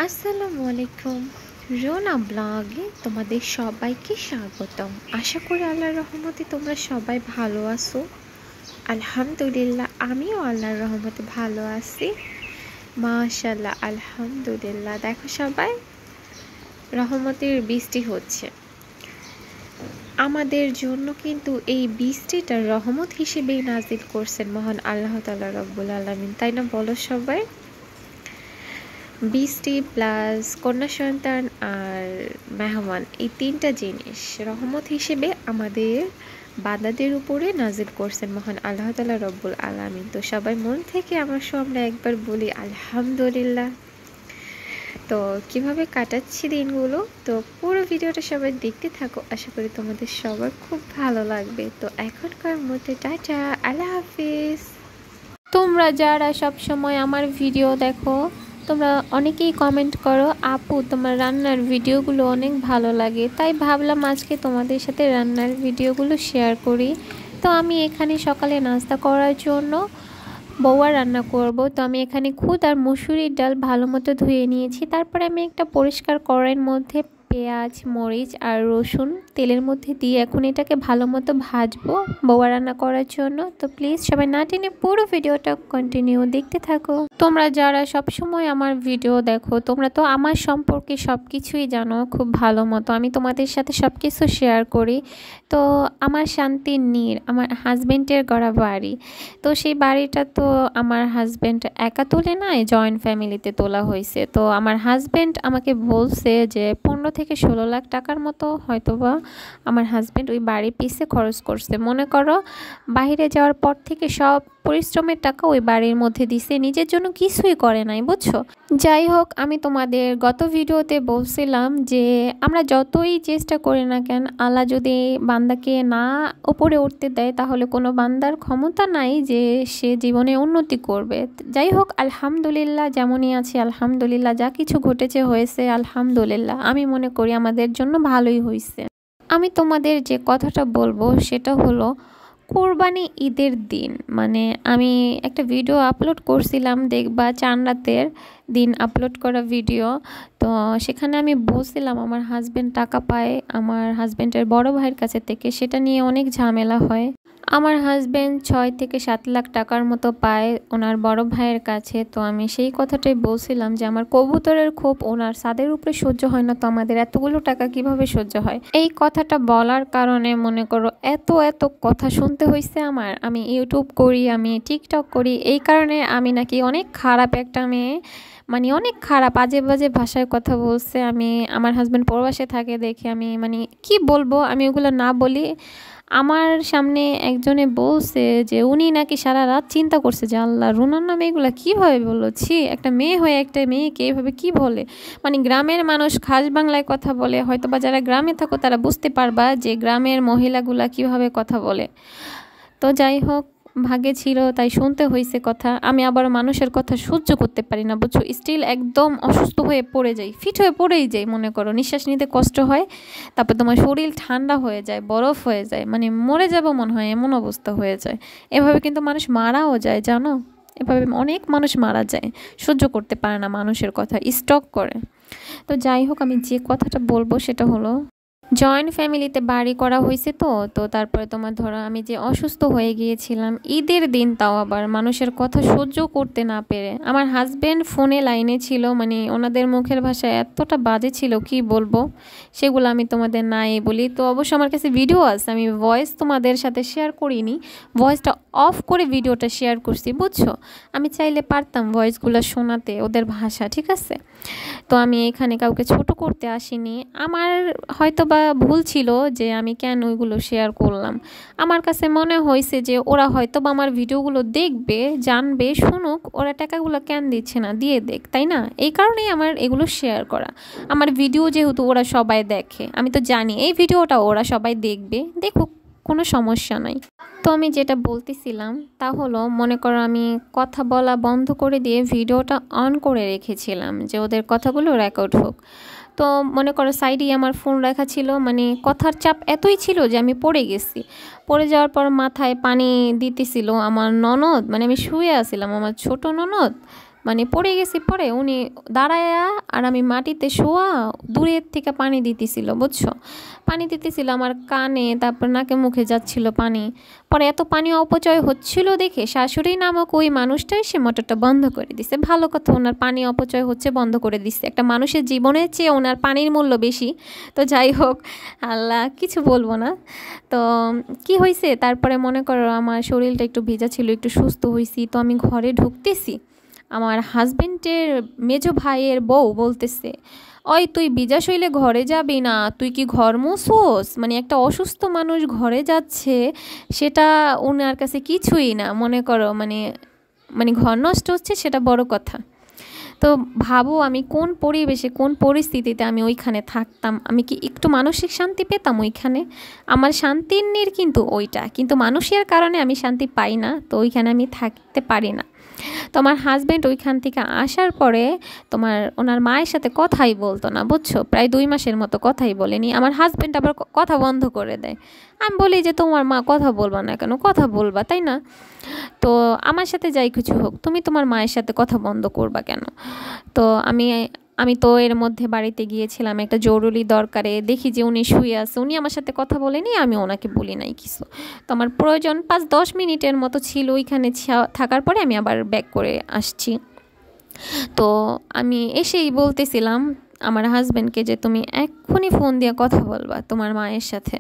আসসালামু আলাইকুম। রোনা ব্লগে তোমাদের সবাইকে স্বাগতম। আশা করি আল্লাহর রহমতে তোমরা সবাই ভালো আছো। আলহামদুলিল্লাহ, আমিও আল্লাহর রহমতে ভালো আছি। মাশাআল্লাহ, আলহামদুলিল্লাহ। দেখো সবাই, রহমতের বৃষ্টি হচ্ছে আমাদের জন্য, কিন্তু এই বৃষ্টিটা রহমত হিসেবেই নাজিল করছেন মহান আল্লাহ তাআলা রব্বুল আলামিন, তাই না? বলো সবাই। বৃষ্টি প্লাস কন্যা সন্তান আর মেহমান, এই তিনটা জিনিস রহমত হিসেবে আমাদের বান্দাদের উপরে নাজিল করছেন মহান আল্লাহ তাআলা রব্বুল আলামিন। তো সবাই মন থেকে আমার সামনে একবার বলি আলহামদুলিল্লাহ। তো কিভাবে কাটাচ্ছি দিনগুলো, তো পুরো ভিডিওটা সবাই দেখতে থাকো। আশা করি তোমাদের সবার খুব ভালো লাগবে। তো এখনকার মধ্যে টাটা, আল্লাহ হাফিজ। তোমরা যারা সব সময় আমার ভিডিও দেখো, তোমরা অনেকেই কমেন্ট করো, আপু তোমার রান্নার ভিডিওগুলো অনেক ভালো লাগে, তাই ভাবলাম আজকে তোমাদের সাথে রান্নার ভিডিওগুলো শেয়ার করি। তো আমি এখানে সকালে নাস্তা করার জন্য বউয়া রান্না করব। তো আমি এখানে খুদ আর মসুরির ডাল ভালো মতো ধুয়ে নিয়েছি। তারপরে আমি একটা পরিষ্কার কড়াইয়ের মধ্যে পেঁয়াজ, মরিচ আর রসুন তেলের মধ্যে দিয়ে এখন এটাকে ভালো মতো ভাজবো বউয়া রান্না করার জন্য। তো প্লিজ সবাই না টেনে পুরো ভিডিওটা কন্টিনিউ দেখতে থাকো। তোমরা যারা সব সময় আমার ভিডিও দেখো, তোমরা তো আমার সম্পর্কে সব কিছুই জানো খুব ভালো মতো। আমি তোমাদের সাথে সব কিছু শেয়ার করি। তো আমার শান্তির নীড় আমার হাজব্যান্ডের গড়া বাড়ি। তো সেই বাড়িটা তো আমার হাজব্যান্ড একা তোলে নাই, জয়েন্ট ফ্যামিলিতে তোলা হয়েছে। তো আমার হাজব্যান্ড আমাকে বলছে যে 15 থেকে 16 লাখ টাকার মতো হয়তোবা আমার হাজব্যান্ড ওই বাড়ির পিছে খরচ করছে। মনে করো বাইরে যাওয়ার পর থেকে সব পরিশ্রমের টাকা ওই বাড়ির মধ্যে দিছে, নিজের জন্য কিছুই করে নাই, বুঝছো? যাই হোক, আমি তোমাদের গত ভিডিওতে বলছিলাম যে আমরা যতই চেষ্টা করি না কেন, আল্লাহ যদি বান্দাকে না উপরে উঠতে দেয় তাহলে কোনো বান্দার ক্ষমতা নাই যে সে জীবনে উন্নতি করবে। যাই হোক, আলহামদুলিল্লাহ, যেমনই আছে আলহামদুলিল্লাহ, যা কিছু ঘটেছে হয়েছে আলহামদুলিল্লাহ। আমি মনে করি আমাদের জন্য ভালোই হয়েছে। আমি তোমাদের যে কথাটা বলবো সেটা হলো কোরবানি ঈদের দিন, মানে আমি একটা ভিডিও আপলোড করছিলাম, দেখবা চাঁদ দিন আপলোড করা ভিডিও। তো সেখানে আমি বলছিলাম আমার হাজব্যান্ড টাকা পায় আমার হাজব্যান্ডের বড় ভাইয়ের কাছে থেকে, সেটা নিয়ে অনেক ঝামেলা হয়। আমার হাজব্যান্ড 6 থেকে 7 লাখ টাকার মতো পায় ওনার বড় ভাইয়ের কাছে। তো আমি সেই কথাটাই বলছিলাম যে আমার কবুতরের ক্ষোভ ওনার ছাদের উপরে সহ্য হয় না, তো আমাদের এতগুলো টাকা কিভাবে সহ্য হয়। এই কথাটা বলার কারণে মনে করো এত এত কথা শুনতে হয়েছে আমার। আমি ইউটিউব করি, আমি টিকটক করি, এই কারণে আমি নাকি অনেক খারাপ একটা মেয়ে, মানে অনেক খারাপ আজে বাজে ভাষায় কথা বলছে। আমি আমার হাজব্যান্ড প্রবাসে থাকে দেখে আমি মানে কি বলবো, আমি ওগুলো না বলি। আমার সামনে একজনে বলছে যে উনি নাকি সারা রাত চিন্তা করছে যে আল্লাহ রুনার নামে এগুলো কীভাবে বললো, ছি একটা মেয়ে হয়ে একটা মেয়েকে এইভাবে কী বলে। মানে গ্রামের মানুষ খাস বাংলায় কথা বলে, হয়তো বা যারা গ্রামে থাকো তারা বুঝতে পারবা যে গ্রামের মহিলাগুলা কিভাবে কথা বলে। তো যাই হোক, ভাগে ছিল তাই শুনতে হয়েছে কথা। আমি আবার মানুষের কথা সহ্য করতে পারি না, বুঝছো? স্টিল একদম অসুস্থ হয়ে পড়ে যাই, ফিট হয়ে পড়েই যাই। মনে করো নিঃশ্বাস নিতে কষ্ট হয়, তারপর তোমার শরীর ঠান্ডা হয়ে যায়, বরফ হয়ে যায়, মানে মরে যাব মনে হয় এমন অবস্থা হয়ে যায়। এভাবে কিন্তু মানুষ মারাও যায়, জানো? এভাবে অনেক মানুষ মারা যায়, সহ্য করতে পারে না মানুষের কথা, স্টক করে। তো যাই হোক, আমি যে কথাটা বলবো সেটা হলো জয়েন্ট ফ্যামিলিতে বাড়ি করা হয়েছে। তো তো তারপরে তোমার ধরো আমি যে অসুস্থ হয়ে গিয়েছিলাম ঈদের দিন, তাও আবার মানুষের কথা সহ্য করতে না পেরে। আমার হাজব্যান্ড ফোনে লাইনে ছিল, মানে ওনাদের মুখের ভাষা এতটা বাজে ছিল কি বলবো, সেগুলো আমি তোমাদের নাই বলি। তো অবশ্য আমার কাছে ভিডিও আছে, আমি ভয়েস তোমাদের সাথে শেয়ার করিনি, ভয়েসটা অফ করে ভিডিওটা শেয়ার করছি, বুঝছো? আমি চাইলে পারতাম ভয়েসগুলো শোনাতে ওদের ভাষা, ঠিক আছে? তো আমি এখানে কাউকে ছোট করতে আসিনি। আমার হয়তো বা ভুল ছিল যে আমি কেন ওইগুলো শেয়ার করলাম। আমার কাছে মনে হয়েছে যে ওরা হয়তো বা আমার ভিডিওগুলো দেখবে, জানবে, শুনুক, ওরা টাকাগুলো কেন দিচ্ছে না, দিয়ে দেখ, তাই না? এই কারণেই আমার এগুলো শেয়ার করা। আমার ভিডিও যেহেতু ওরা সবাই দেখে, আমি তো জানি এই ভিডিওটা ওরা সবাই দেখবে, দেখুক, কোনো সমস্যা নাই। তো আমি যেটা বলতেছিলাম তা হলো, মনে করো আমি কথা বলা বন্ধ করে দিয়ে ভিডিওটা অন করে রেখেছিলাম যে ওদের কথাগুলো রেকর্ড হোক। তো মনে করো সাইডেই আমার ফোন রাখা ছিল, মানে কথার চাপ এতই ছিল যে আমি পড়ে গেছি। পড়ে যাওয়ার পর মাথায় পানি দিতেছিল আমার ননদ, মানে আমি শুয়ে আসছিলাম, আমার ছোট ননদ মানে পড়ে গেছি, পরে উনি দাঁড়ায়া আর আমি মাটিতে শোয়া দূরের থেকে পানি দিতেছিল, বুঝছো, পানি দিতেছিল আমার কানে, তারপর নাকে মুখে যাচ্ছিল পানি। পরে এত পানি অপচয় হচ্ছিল দেখে শাশুড়ি নামক ওই মানুষটাই সে মোটরটা বন্ধ করে দিছে। ভালো কথা, ওনার পানি অপচয় হচ্ছে বন্ধ করে দিচ্ছে। একটা মানুষের জীবনের চেয়ে ওনার পানির মূল্য বেশি। তো যাই হোক, আল্লাহ কিছু বলবো না। তো কি হয়েছে তারপরে, মনে করো আমার শরীরটা একটু ভেজা ছিল, একটু সুস্থ হয়েছি। তো আমি ঘরে ঢুকতেছি, আমার হাজবেন্ডের মেজো ভাইয়ের বউ বলতেছে, ওই তুই ভিজা শৈলে ঘরে যাবি না, তুই কি ঘর মুছোস? মানে একটা অসুস্থ মানুষ ঘরে যাচ্ছে, সেটা ওনার কাছে কিছুই না, মনে করো মানে মানে ঘর নষ্ট হচ্ছে সেটা বড় কথা। তো ভাবো আমি কোন পরিবেশে, কোন পরিস্থিতিতে আমি ওইখানে থাকতাম, আমি কি একটু মানসিক শান্তি পেতাম ওইখানে? আমার শান্তির নীড় কিন্তু ওইটা, কিন্তু মানুষের কারণে আমি শান্তি পাই না, তো ওইখানে আমি থাকতে পারি না। তো আমার হাজব্যান্ড ওইখান থেকে আসার পরে ওনার মায়ের সাথে কথাই বলতো না, বুঝছো, প্রায় 2 মাসের মতো কথাই বলেনি। আমার হাজব্যান্ড আবার কথা বন্ধ করে দেয়। আমি বলি যে তোমার মা কথা বলবা না কেন? কথা বলবা, তাই না? তো আমার সাথে যাই কিছু হোক, তুমি তোমার মায়ের সাথে কথা বন্ধ করবা কেন? তো আমি আমি তো এর মধ্যে বাড়িতে গিয়েছিলাম একটা জরুরি দরকারে, দেখি যে উনি শুয়ে আছে, উনি আমার সাথে কথা বলেনি, আমি ওনাকে বলি নাই কিছু। তো আমার প্রয়োজন 5-10 মিনিটের মতো ছিল ওইখানে থাকার পরে আমি আবার ব্যাক করে আসছি। তো আমি এসেই বলতেছিলাম আমার হাজব্যান্ডকে যে তুমি এক্ষুনি ফোন দিয়ে কথা বলবা তোমার মায়ের সাথে,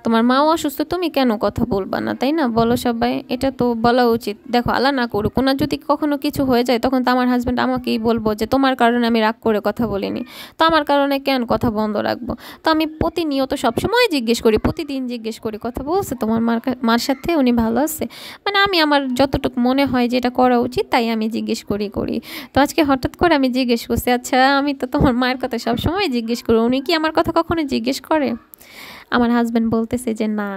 তোমার মাও অসুস্থ, তুমি কেন কথা বলবা না, তাই না? বলো সবাই, এটা তো বলা উচিত। দেখো আল্লাহ না করুক, ওনার যদি কখনো কিছু হয়ে যায় তখন তো আমার হাজব্যান্ড আমাকেই বলবো যে তোমার কারণে আমি রাগ করে কথা বলিনি, তো আমার কারণে কেন কথা বন্ধ রাখবো? তো আমি প্রতিনিয়ত সবসময় জিজ্ঞেস করি, প্রতিদিন জিজ্ঞেস করি কথা বলছে তোমার মার সাথে, উনি ভালো আছে? মানে আমি আমার যতটুকু মনে হয় যে এটা করা উচিত তাই আমি জিজ্ঞেস করি। তো আজকে হঠাৎ করে আমি জিজ্ঞেস করছি, আচ্ছা আমি তো তোমার মায়ের কথা সবসময় জিজ্ঞেস করি, উনি কি আমার কথা কখনো জিজ্ঞেস করে? আমার হাজব্যান্ড বলতেছে যে না।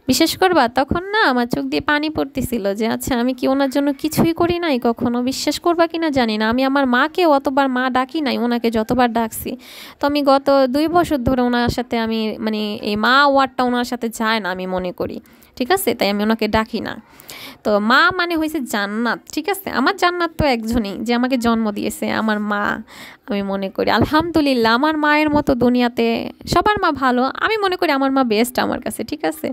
বিশ্বাস করবা, তখন না আমার চোখ দিয়ে পানি পড়তেছিল যে আচ্ছা আমি কি ওনার জন্য কিছুই করি নাই কখনো? বিশ্বাস করবা কিনা জানি না, আমি আমার মাকে অতবার মা ডাকি নাই, ওনাকে যতবার ডাকছি। তো আমি গত 2 বছর ধরে ওনার সাথে আমি মানে এই মা ওয়ার্ডটা ওনার সাথে যায় না আমি মনে করি, ঠিক আছে? তাই আমি ওনাকে ডাকি না। তো মা মানে হয়েছে জান্নাত, ঠিক আছে? আমার জান্নাত তো একজনই, যে আমাকে জন্ম দিয়েছে, আমার মা। আমি মনে করি আলহামদুলিল্লাহ আমার মায়ের মতো দুনিয়াতে সবার মা ভালো, আমি মনে করি আমার মা বেস্ট আমার কাছে, ঠিক আছে?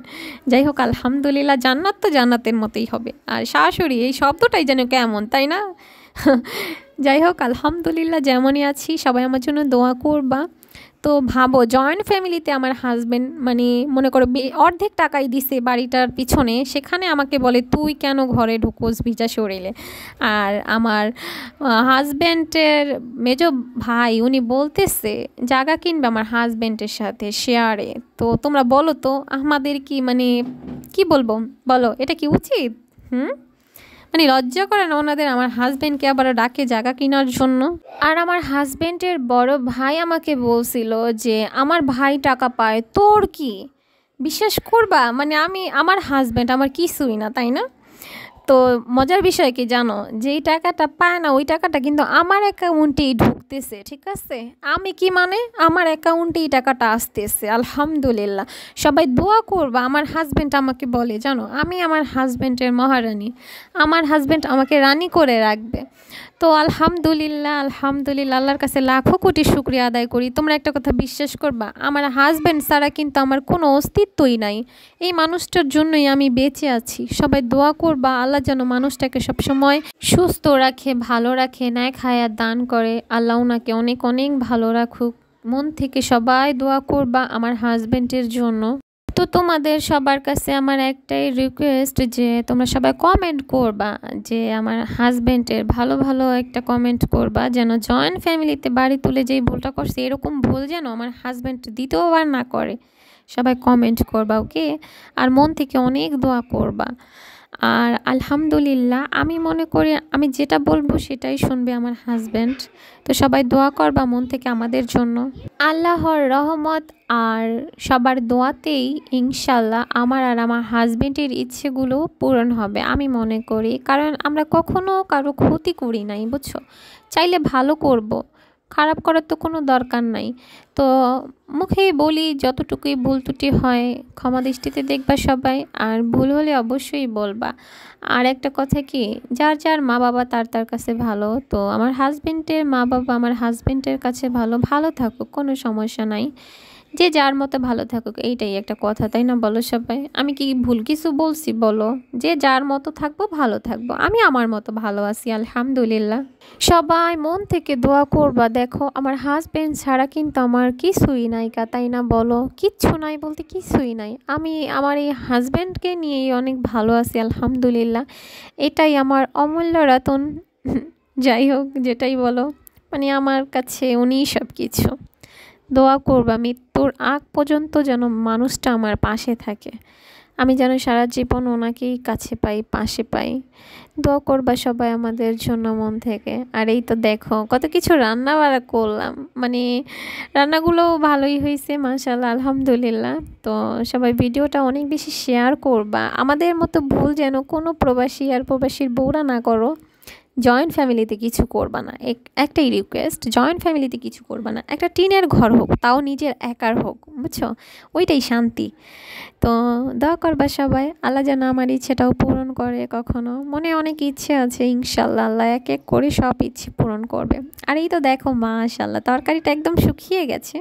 যাই হোক আলহামদুলিল্লাহ, জান্নাত তো জান্নাতের মতোই হবে। আর শাশুড়ি এই শব্দটাই যেন কেমন, তাই না? যাই হোক আলহামদুলিল্লাহ যেমনই আছি, সবাই আমার জন্য দোয়া করবা। তো ভাবো জয়েন্ট ফ্যামিলিতে আমার হাজব্যান্ড মানে মনে করো অর্ধেক টাকাই দিছে বাড়িটার পিছনে, সেখানে আমাকে বলে তুই কেন ঘরে ঢুকোস ভিজা শরীরে? আর আমার হাজব্যান্ডের মেজো ভাই উনি বলতেছে জায়গা কিনবে আমার হাজব্যান্ডের সাথে শেয়ারে। তো তোমরা বলো তো আমাদের কি মানে কি বলবো, বলো এটা কি উচিত? মানে লজ্জা করে না ওনাদের? আমার হাজব্যান্ডকে আবার ডাকে জায়গা কেনার জন্য। আর আমার হাজব্যান্ডের বড় ভাই আমাকে বলছিল যে আমার ভাই টাকা পায়, তোর কি? বিশ্বাস করবা মানে আমার হাজব্যান্ড আমার কিছুই না, তাই না? তো মজার বিষয় কি জানো, যেই টাকাটা পায় না ওই টাকাটা কিন্তু আমার অ্যাকাউন্টেই ঢুকতেছে, ঠিক আছে? আমি কি মানে আমার অ্যাকাউন্টেই টাকাটা আসতেছে, আলহামদুলিল্লাহ। সবাই দোয়া করবা। আমার হাজব্যান্ড আমাকে বলে জানো আমি আমার হাজব্যান্ডের মহারানী, আমার হাজব্যান্ড আমাকে রানী করে রাখবে। তো আলহামদুলিল্লাহ আলহামদুলিল্লাহ, আল্লাহর কাছে লাখো কোটি শুকরিয়া আদায় করি। তোমরা একটা কথা বিশ্বাস করবা, আমার হাজব্যান্ড ছাড়া কিন্তু আমার কোনো অস্তিত্বই নাই, এই মানুষটার জন্যই আমি বেঁচে আছি। সবাই দোয়া করবা আল্লাহ যেন মানুষটাকে সবসময় সুস্থ রাখে, ভালো রাখে, ন্যাক হায়াত দান করে। আল্লাহ ওনাকে অনেক অনেক ভালো রাখুক। মন থেকে সবাই দোয়া করবা আমার হাজব্যান্ডের জন্য। তো তোমাদের সবার কাছে আমার একটাই রিকোয়েস্ট যে তোমরা সবাই কমেন্ট করবা, যে আমার হাজব্যান্ডের ভালো ভালো একটা কমেন্ট করবা, যেন জয়েন্ট ফ্যামিলিতে বাড়ি তুলে যেই ভুলটা করছে এরকম ভুল যেন আমার হাজব্যান্ড দ্বিতীয়বার না করে। সবাই কমেন্ট করবা, ওকে? আর মন থেকে অনেক দোয়া করবা। আর আলহামদুলিল্লাহ আমি মনে করি আমি যেটা বলবো সেটাই শুনবে আমার হাজব্যান্ড। তো সবাই দোয়া করবা মন থেকে আমাদের জন্য। আল্লাহর রহমত আর সবার দোয়াতেই ইনশাল্লাহ আমার আর আমার হাজব্যান্ডের ইচ্ছেগুলো পূরণ হবে আমি মনে করি। কারণ আমরা কখনো কারো ক্ষতি করি নাই, বুঝছো? চাইলে ভালো করব, খারাপ করার তো কোনো দরকার নাই। তো মুখেই বলি, যতটুকুই ভুল ত্রুটি হয় ক্ষমা দৃষ্টিতে দেখবা সবাই, আর ভুল হলে অবশ্যই বলবা। আর একটা কথা কি, যার যার মা বাবা তার তার কাছে ভালো। তো আমার হাজবেন্ডের মা বাবা আমার হাজবেন্ডের কাছে ভালো, ভালো থাকুক, কোনো সমস্যা নাই। যে যার মতো ভালো থাকুক, এইটাই একটা কথা, তাই না বলো সবাই? আমি কি ভুল কিছু বলছি বলো? যে যার মতো থাকবো ভালো থাকবো, আমি আমার মতো ভালো আছি আলহামদুলিল্লাহ। সবাই মন থেকে দোয়া করবা। দেখো আমার হাজবেন্ড ছাড়া কিন্তু আমার কিছুই নাই, তাই না বলো? কিচ্ছু নাই বলতে কিছুই নাই। আমি আমার এই হাজবেন্ডকে নিয়েই অনেক ভালো আছি আলহামদুলিল্লাহ। এটাই আমার অমূল্য রতন। যাই হোক, যেটাই বলো, মানে আমার কাছে উনিই সব কিছু। দোয়া করবা মৃত্যুর আগ পর্যন্ত যেন মানুষটা আমার পাশে থাকে, আমি যেন সারা জীবন ওনাকেই কাছে পাই, পাশে পাই। দোয়া করবা সবাই আমাদের জন্য মন থেকে। আর এই তো দেখো কত কিছু রান্না বাড়া করলাম, মানে রান্নাগুলোও ভালোই হয়েছে মাশাআল্লাহ আলহামদুলিল্লাহ। তো সবাই ভিডিওটা অনেক বেশি শেয়ার করবা। আমাদের মতো ভুল যেন কোনো প্রবাসী আর প্রবাসীর বউরা না করো। জয়েন্ট ফ্যামিলিতে কিছু করবা না, একটাই রিকোয়েস্ট, জয়েন্ট ফ্যামিলিতে কিছু করবা না। একটা টিনের ঘর হোক, তাও নিজের একার হোক, বুঝছো? ওইটাই শান্তি। তো দোয়া করবা সবাই, আল্লাহ যেন আমার ইচ্ছেটাও পূরণ করে। কখনো মনে অনেক ইচ্ছে আছে, ইনশাল্লাহ আল্লাহ এক এক করে সব ইচ্ছে পূরণ করবে। আর এই তো দেখো মাশাআল্লাহ তরকারিটা একদম শুকিয়ে গেছে।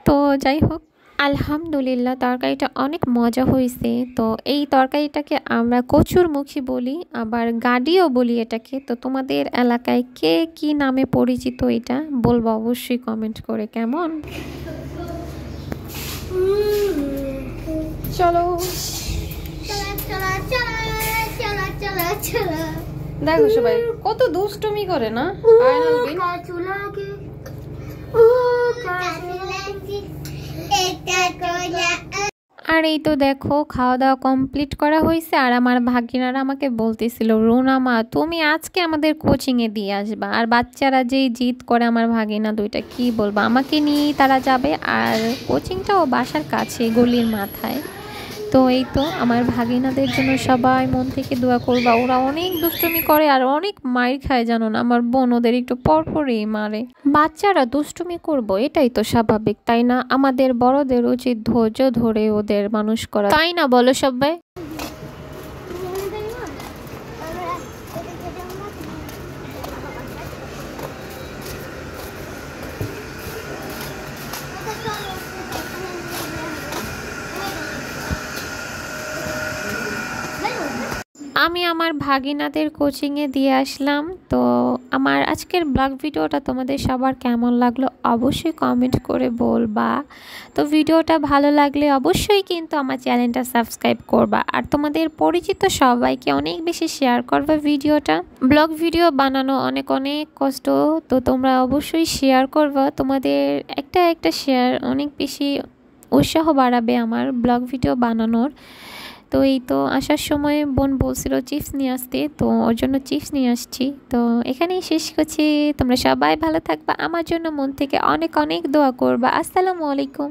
তো যাই হোক, আলহামদুলিল্লাহ তরকারিটা অনেক মজা হয়েছে। তো এই তরকারিটাকে আমরা কচুরমুখী বলি, আবার গাডিও বলি এটাকে। তো তোমাদের এলাকায় কে কি নামে পরিচিত এটা বলবো অবশ্যই কমেন্ট করে, কেমন? চলো দেখো সবাই কত দুষ্টুমি করে না। আর এই তো দেখো খাওয়া দাওয়া কমপ্লিট করা হয়েছে। আর আমার ভাগিনারা আমাকে বলতেছিল, রুনা মা তুমি আজকে আমাদের কোচিংয়ে দিয়ে আসবা। আর বাচ্চারা যেই জিদ করে আমার ভাগিনা দুইটা, কি বলবো, আমাকে নিয়েই তারা যাবে। আর কোচিংটাও বাসার কাছে, গলির মাথায়। তো এই তো আমার ভাগিনাদের জন্য সবাই মন থেকে দোয়া করবা। ওরা অনেক দুষ্টুমি করে আর অনেক মাইর খায়, জানো না? আমার বোন ওদের একটু পরপরই মারে। বাচ্চারা দুষ্টুমি করবো, এটাই তো স্বাভাবিক, তাই না? আমাদের বড়দের উচিত ধৈর্য ধরে ওদের মানুষ করা, তাই না বলো সবাই? আমি আমার ভাগিনাদের কোচিংয়ে দিয়ে আসলাম। তো আমার আজকের ব্লগ ভিডিওটা তোমাদের সবার কেমন লাগলো অবশ্যই কমেন্ট করে বলবা। তো ভিডিওটা ভালো লাগলে অবশ্যই কিন্তু আমার চ্যানেলটা সাবস্ক্রাইব করবা, আর তোমাদের পরিচিত সবাইকে অনেক বেশি শেয়ার করবা ভিডিওটা। ব্লগ ভিডিও বানানো অনেক অনেক কষ্ট, তো তোমরা অবশ্যই শেয়ার করবা। তোমাদের একটা একটা শেয়ার অনেক বেশি উৎসাহ বাড়াবে আমার ব্লগ ভিডিও বানানোর। তো এই তো আসার সময় বোন বলছিল চিপস নিয়ে আসতে, তো ওর জন্য চিপস নিয়ে আসছি। তো এখানেই শেষ করছি। তোমরা সবাই ভালো থাকবা, আমার জন্য মন থেকে অনেক অনেক দোয়া করবা। আসসালামু আলাইকুম।